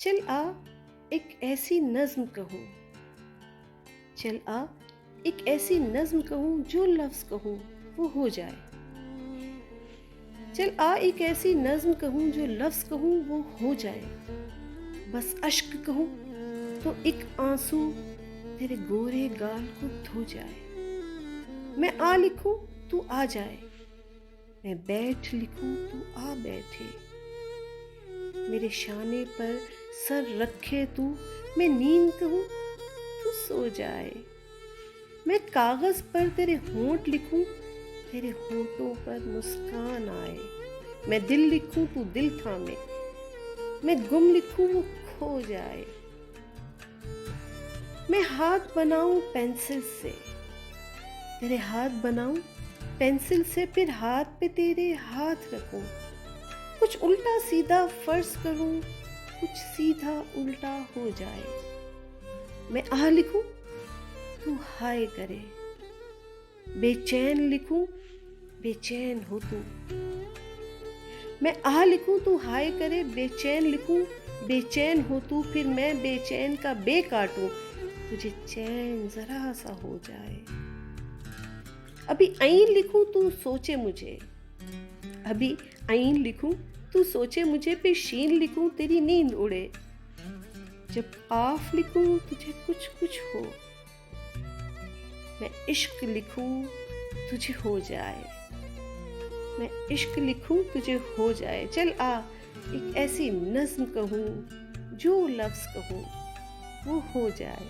चल आ एक ऐसी नज़्म कहूँ, चल आ एक ऐसी नज़्म कहूँ जो लफ्ज़ कहूँ वो हो जाए। चल आ एक ऐसी नज़्म कहूँ जो लफ्ज़ कहूँ वो हो जाए। बस अश्क कहूँ तो एक आंसू तेरे गोरे गाल को धो जाए। मैं आ लिखूं तू आ जाए, मैं बैठ लिखूं तू आ बैठे। मेरे शाने पर सर रखे तू, मैं नींद कहूँ तू सो जाए। मैं कागज़ पर तेरे होंठ लिखूं, तेरे होंठों पर मुस्कान आए। मैं दिल लिखूं तू दिल थामे, मैं गुम लिखूं वो खो जाए। मैं हाथ बनाऊं पेंसिल से, तेरे हाथ बनाऊं पेंसिल से, फिर हाथ पे तेरे हाथ रखूं। कुछ उल्टा सीधा फर्ज करूं, कुछ सीधा उल्टा हो जाए। मैं आ लिखूं तू हाय करे, बेचैन लिखूं बेचैन हो तू। मैं आ लिखूं तू हाय करे, बेचैन लिखूं बेचैन हो तू। फिर मैं बेचैन का बे काटूं, तुझे चैन जरा सा हो जाए। अभी ऐन लिखूं तू सोचे मुझे, अभी ऐन लिखूं तू सोचे मुझे, फिर शीन लिखूं तेरी नींद उड़े। जब काफ लिखूं तुझे कुछ कुछ हो, मैं इश्क लिखूं तुझे हो जाए। मैं इश्क लिखूं तुझे हो जाए। चल आ एक ऐसी नज़्म कहूँ जो लफ्ज़ कहूँ वो हो जाए।